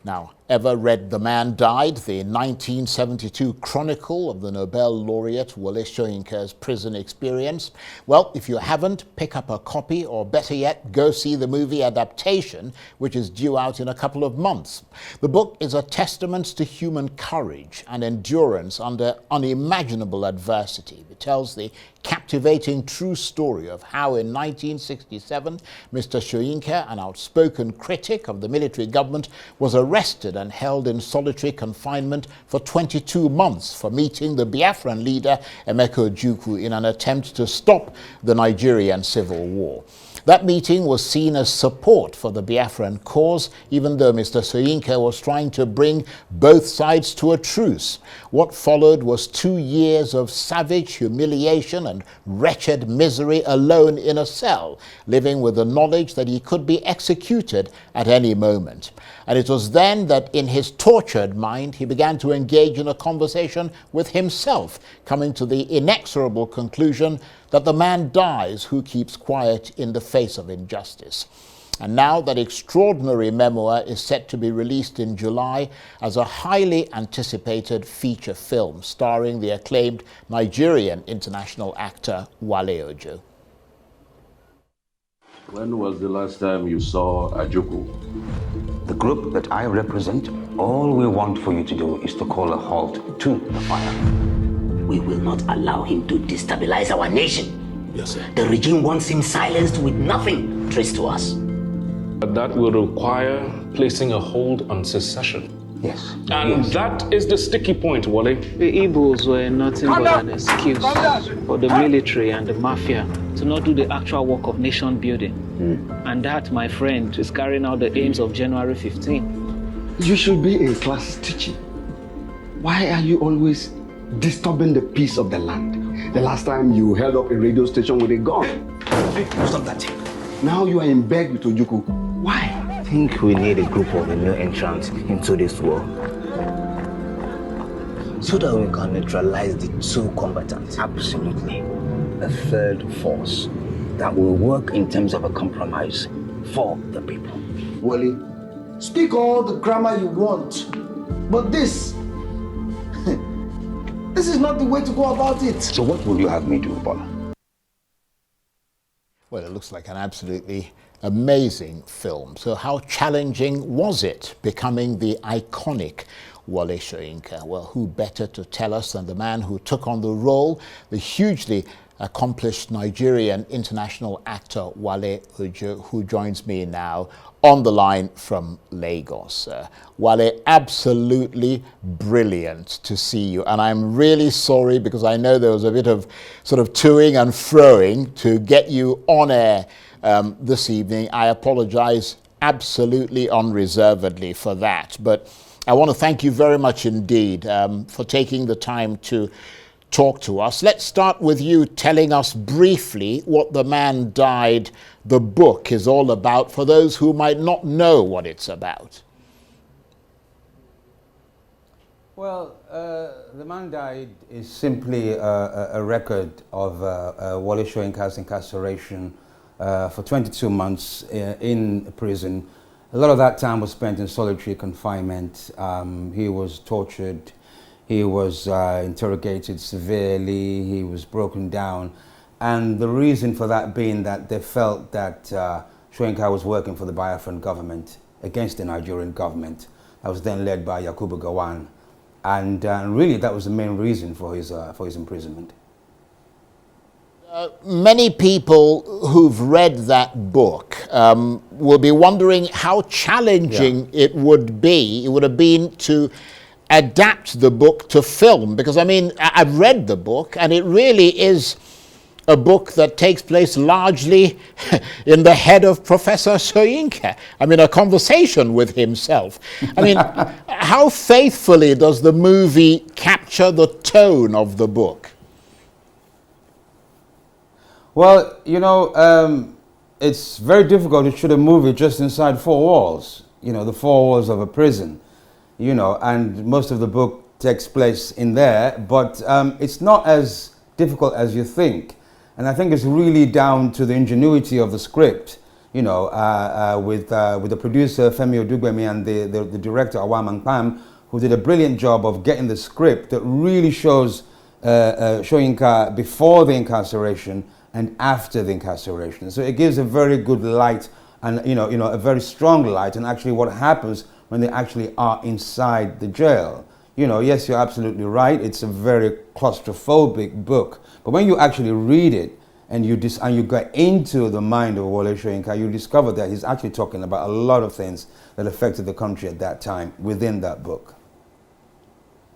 Now, ever read The Man Died, the 1972 chronicle of the Nobel laureate Wole Soyinka's prison experience? Well, if you haven't, pick up a copy, or better yet, go see the movie adaptation, which is due out in a couple of months. The book is a testament to human courage and endurance under unimaginable adversity. It tells the captivating true story of how in 1967, Mr. Soyinka, an outspoken critic of the military government, was arrested and held in solitary confinement for 22 months for meeting the Biafran leader Emeka Ojukwu in an attempt to stop the Nigerian civil war. That meeting was seen as support for the Biafran cause, even though Mr. Soyinka was trying to bring both sides to a truce. What followed was 2 years of savage humiliation and wretched misery alone in a cell, living with the knowledge that he could be executed at any moment. And it was then that in his tortured mind, he began to engage in a conversation with himself, coming to the inexorable conclusion that the man dies who keeps quiet in the face of injustice. And now that extraordinary memoir is set to be released in July as a highly anticipated feature film starring the acclaimed Nigerian international actor Wale Ojo. When was the last time you saw Ojukwu? The group that I represent, all we want for you to do is to call a halt to the fire. We will not allow him to destabilize our nation. Yes, sir. The regime wants him silenced with nothing traced to us. But that will require placing a hold on secession. Yes. And yes. that is the sticky point, Wale. The Igbos were nothing but an excuse for the military and the mafia to not do the actual work of nation building. And that, my friend, is carrying out the aims of January 15. You should be in class teaching. Why are you always disturbing the peace of the land? The last time you held up a radio station with a gun. Hey, stop that thing. Now you are in bed with Ojukwu. Why? I think we need a group of new entrants into this war, so that we can neutralize the two combatants. Absolutely. A third force that will work in terms of a compromise for the people. Wale, speak all the grammar you want, but this is not the way to go about it. So what will you have me do, Bola? Well, it looks like an absolutely amazing film. So how challenging was it becoming the iconic Wole Soyinka? Well, who better to tell us than the man who took on the role, the hugely accomplished Nigerian international actor Wale Ojo, who joins me now on the line from Lagos. Wale, absolutely brilliant to see you. And I'm really sorry because I know there was a bit of sort of toing and froing to get you on air this evening. I apologize absolutely unreservedly for that. But I want to thank you very much indeed for taking the time to talk to us. Let's start with you telling us briefly what The Man Died, the book, is all about for those who might not know what it's about. Well, The Man Died is simply a record of Wole Soyinka's incarceration for 22 months in prison. A lot of that time was spent in solitary confinement. He was tortured. He was interrogated severely, he was broken down. And the reason for that being that they felt that Soyinka was working for the Biafran government against the Nigerian government that was then led by Yakubu Gowon. And really that was the main reason for his imprisonment. Many people who've read that book will be wondering how challenging it would have been to adapt the book to film, because I mean, I've read the book and it really is a book that takes place largely in the head of Professor Soyinka. I mean, a conversation with himself. I mean, how faithfully does the movie capture the tone of the book? Well, you know, it's very difficult to shoot a movie just inside four walls, you know, the four walls of a prison. You know, and most of the book takes place in there, but it's not as difficult as you think. And I think it's really down to the ingenuity of the script with the producer Femi Odugbemi and the director Awam Pam, who did a brilliant job of getting the script that really shows Soyinka before the incarceration and after the incarceration. So it gives a very good light and a very strong light on actually what happens when they actually are inside the jail. Yes, you're absolutely right. It's a very claustrophobic book, but when you actually read it and you get into the mind of Wole Soyinka, you discover that he's actually talking about a lot of things that affected the country at that time within that book.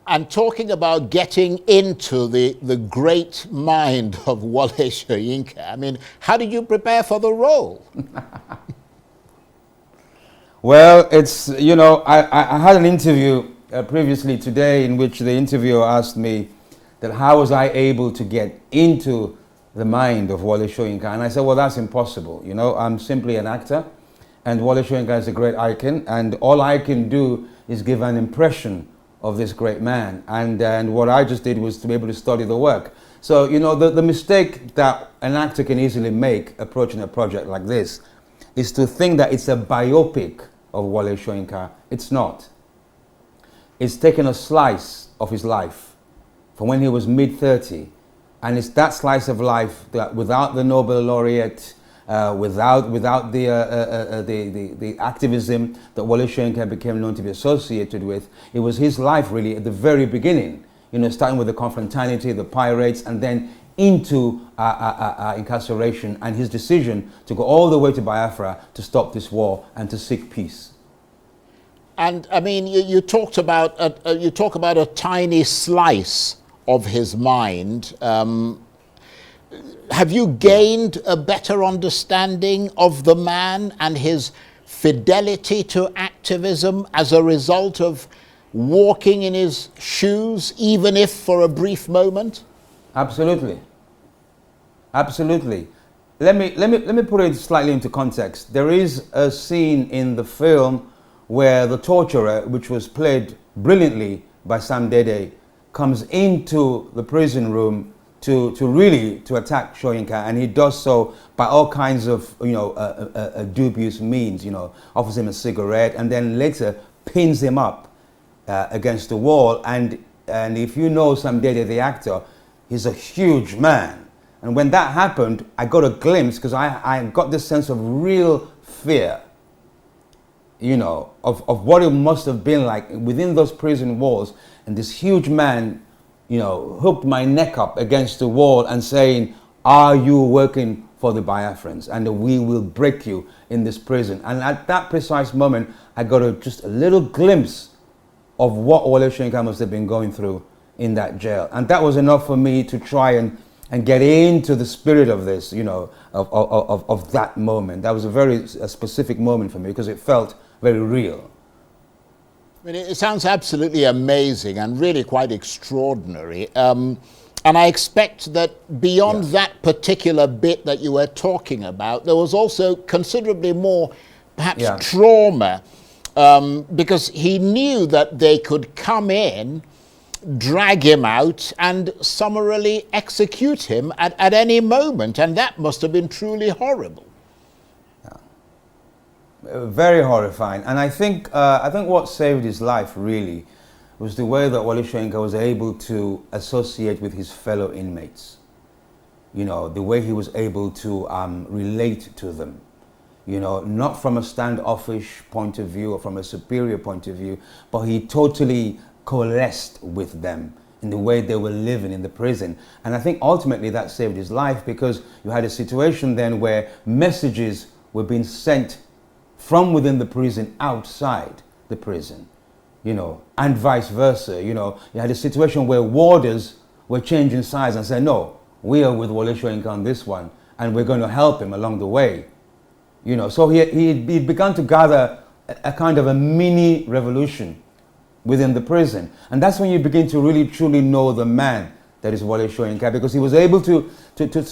And talking about getting into the great mind of Wole Soyinka, I mean, how did you prepare for the role? Well, it's, I had an interview previously today in which the interviewer asked me that how was I able to get into the mind of Wole Soyinka, and I said, well, that's impossible. I'm simply an actor, and Wole Soyinka is a great icon, and all I can do is give an impression of this great man, and what I just did was to be able to study the work. So, the mistake that an actor can easily make approaching a project like this is to think that it's a biopic of Wole Soyinka. It's not. It's taken a slice of his life from when he was mid-30, and it's that slice of life that without the Nobel laureate, without the activism that Wole Soyinka became known to be associated with, it was his life really at the very beginning, starting with the confraternity, the pirates, and then into incarceration and his decision to go all the way to Biafra to stop this war and to seek peace. And I mean, you talk about a tiny slice of his mind. Have you gained a better understanding of the man and his fidelity to activism as a result of walking in his shoes, even if for a brief moment? Absolutely. Absolutely. Let me put it slightly into context. There is a scene in the film where the torturer, which was played brilliantly by Sam Dede, comes into the prison room to attack Soyinka, and he does so by all kinds of dubious means. Offers him a cigarette and then later pins him up against the wall. And if you know Sam Dede, the actor, he's a huge man. And when that happened, I got a glimpse, because I got this sense of real fear, of what it must have been like within those prison walls. And this huge man, hooked my neck up against the wall and saying, are you working for the Biafrans? And we will break you in this prison. And at that precise moment, I got just a little glimpse of what Wole Soyinka must have been going through in that jail. And that was enough for me to try and get into the spirit of this, of that moment. That was a very specific moment for me because it felt very real. I mean, it sounds absolutely amazing and really quite extraordinary. And I expect that beyond that particular bit that you were talking about, there was also considerably more, perhaps, trauma, because he knew that they could come in, drag him out, and summarily execute him at any moment. And that must have been truly horrible. Very horrifying. And I think what saved his life really was the way that Wole Soyinka was able to associate with his fellow inmates. The way he was able to relate to them. Not from a standoffish point of view or from a superior point of view, but he totally coalesced with them in the way they were living in the prison. And I think ultimately that saved his life, because you had a situation then where messages were being sent from within the prison outside the prison, and vice versa. You had a situation where warders were changing sides and said, no, we are with Wole Soyinka on this one, and we're going to help him along the way. So he began to gather a kind of a mini revolution within the prison. And that's when you begin to really truly know the man that is Wole Soyinka, because he was able to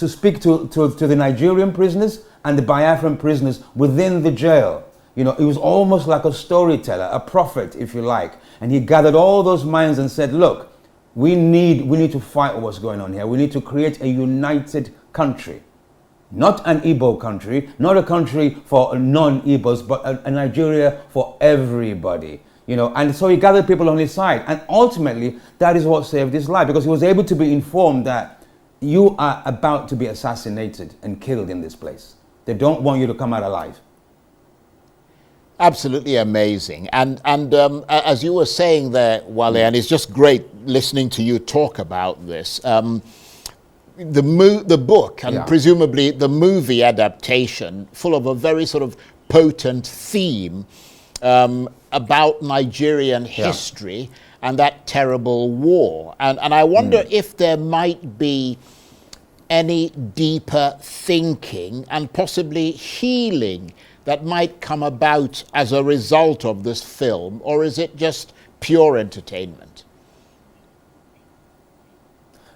speak to the Nigerian prisoners and the Biafran prisoners within the jail. He was almost like a storyteller, a prophet, if you like. And he gathered all those minds and said, look, we need to fight what's going on here. We need to create a united country. Not an Igbo country, not a country for non-Igbos, but a Nigeria for everybody. You know, and so he gathered people on his side. And ultimately, that is what saved his life, because he was able to be informed that you are about to be assassinated and killed in this place. They don't want you to come out alive. Absolutely amazing. And as you were saying there, Wale, and it's just great listening to you talk about this, the book and presumably the movie adaptation, full of a very sort of potent theme about Nigerian history and that terrible war. And I wonder if there might be any deeper thinking and possibly healing that might come about as a result of this film, or is it just pure entertainment?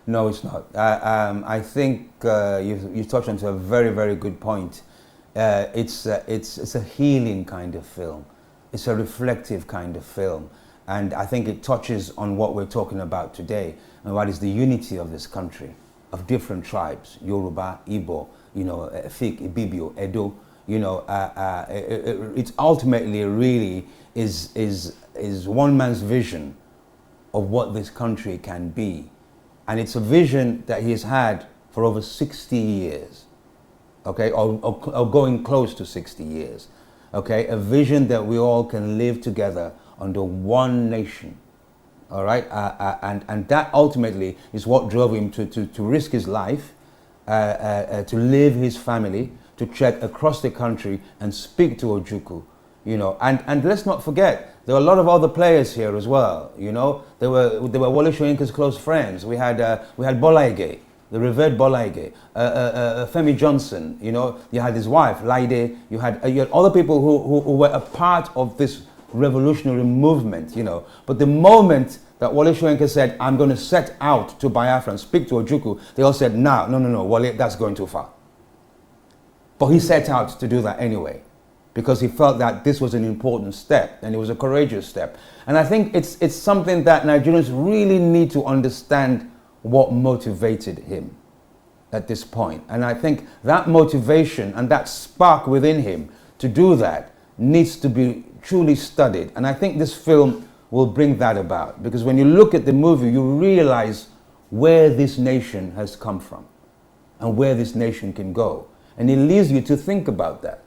No, it's not. I think you touched on a very, very good point. It's a healing kind of film. It's a reflective kind of film. And I think it touches on what we're talking about today, and what is the unity of this country, of different tribes, Yoruba, Igbo, you know, Efik, Ibibio, Edo. You know, it ultimately really is one man's vision of what this country can be. And it's a vision that he has had for over 60 years, okay, or going close to 60 years, okay? A vision that we all can live together under one nation, all right? And that ultimately is what drove him to risk his life, to leave his family, to trek across the country and speak to Ojukwu, you know. And let's not forget, there were a lot of other players here as well, you know. They were Wole Soyinka's close friends. We had Bolaige, the revered Bolaige, Femi Johnson, you know. You had his wife, Laide. You had other people who were a part of this revolutionary movement, you know. But the moment that Wole Soyinka said, I'm going to set out to Biafran, speak to Ojukwu, they all said, no, Wole, that's going too far. But he set out to do that anyway, because he felt that this was an important step, and it was a courageous step. And I think it's something that Nigerians really need to understand, what motivated him at this point. And I think that motivation and that spark within him to do that needs to be truly studied. And I think this film will bring that about, because when you look at the movie, you realize where this nation has come from and where this nation can go. And it leads you to think about that.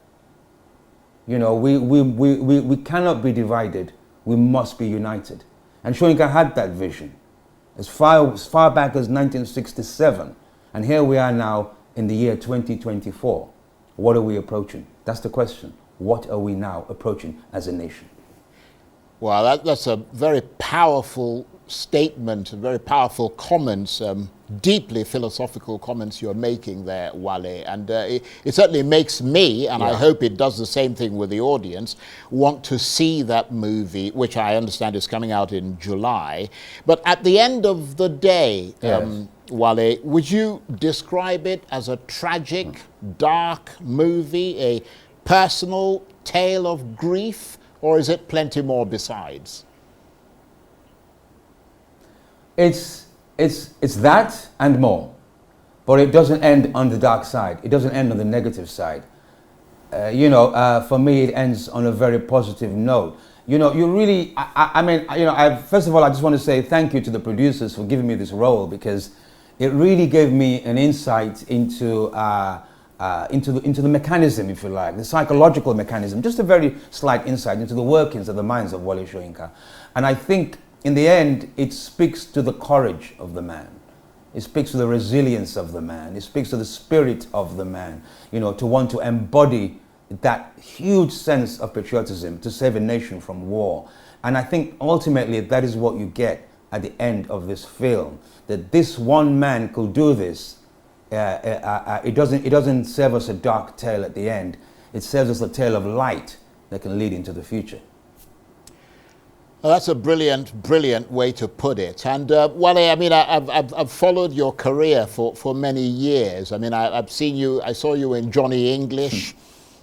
You know, we cannot be divided. We must be united. And Soyinka had that vision as far back as 1967. And here we are now in the year 2024. What are we approaching? That's the question. What are we now approaching as a nation? Well, that's a very powerful statement, very powerful comments, deeply philosophical comments you're making there, Wale. And it certainly makes me, and I hope it does the same thing with the audience, want to see that movie, which I understand is coming out in July. But at the end of the day, Wale, would you describe it as a tragic, dark movie, a personal tale of grief, or is it plenty more besides? It's that and more, but it doesn't end on the dark side. It doesn't end on the negative side. You know, for me, it ends on a very positive note. You know, you really, I mean, you know, first of all, I just want to say thank you to the producers for giving me this role, because it really gave me an insight into the mechanism, if you like, the psychological mechanism, just a very slight insight into the workings of the minds of Wole Soyinka. And I think in the end, it speaks to the courage of the man. It speaks to the resilience of the man. It speaks to the spirit of the man, you know, to want to embody that huge sense of patriotism to save a nation from war. And I think ultimately that is what you get at the end of this film, that this one man could do this. It doesn't serve us a dark tale at the end. It serves us a tale of light that can lead into the future. Well, that's a brilliant, brilliant way to put it. And Wale, I mean, I've followed your career for many years. I mean, I've seen you. I saw you in Johnny English,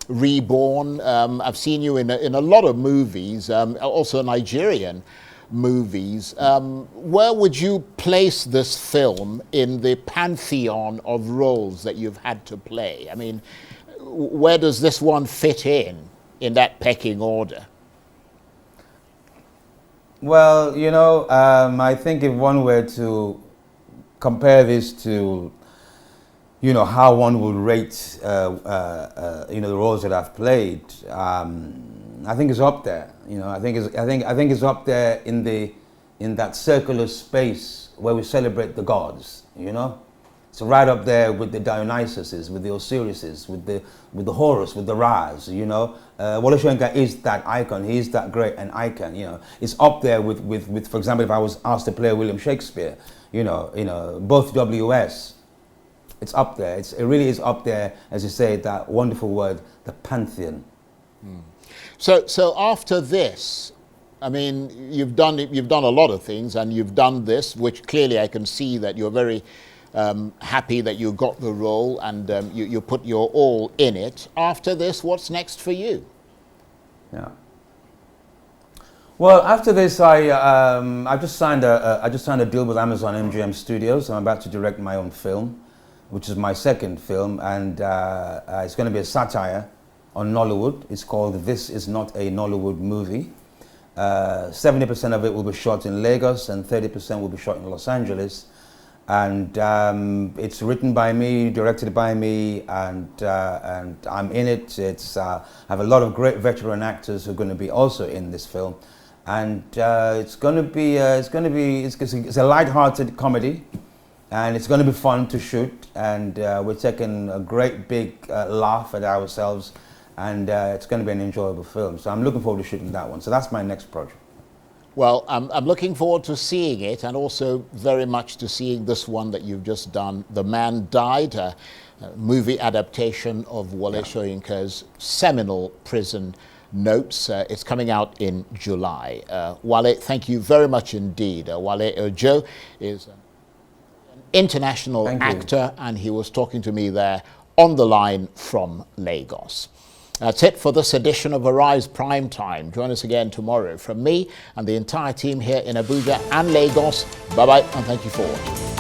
Reborn. I've seen you in a lot of movies, also Nigerian movies. Where would you place this film in the pantheon of roles that you've had to play? I mean, where does this one fit in that pecking order? Well, you know, I think if one were to compare this to, you know, how one would rate, you know, the roles that I've played, I think it's up there. You know, I think it's up there in that circular space where we celebrate the gods. You know, it's right up there with the Dionysuses, with the Osirises, with the Horus, with the Ras. You know, Wole Soyinka is that icon. He is that great an icon. You know, it's up there with for example, if I was asked to play William Shakespeare, you know, both WS. It's up there. It really is up there, as you say, that wonderful word, the pantheon. So after this, I mean, you've done a lot of things, and you've done this, which clearly I can see that you're very happy that you got the role, and you put your all in it. After this, what's next for you? Yeah. Well, after this, I just signed a deal with Amazon MGM Studios. I'm about to direct my own film, which is my second film, and it's going to be a satire on Nollywood. It's called This Is Not a Nollywood Movie. 70% of it will be shot in Lagos and 30% will be shot in Los Angeles. And it's written by me, directed by me, and I'm in it. I have a lot of great veteran actors who are going to be also in this film. And it's a light-hearted comedy. And it's going to be fun to shoot, and we're taking a great big laugh at ourselves, and it's going to be an enjoyable film. So I'm looking forward to shooting that one. So that's my next project. Well, I'm looking forward to seeing it, and also very much to seeing this one that you've just done, The Man Died, a movie adaptation of Wole Soyinka's seminal prison notes. It's coming out in July. Wale, thank you very much indeed. Wale Ojo is international actor, and he was talking to me there on the line from Lagos. That's it for this edition of Arise Prime Time. Join us again tomorrow. From me and the entire team here in Abuja and Lagos, bye-bye and thank you for watching.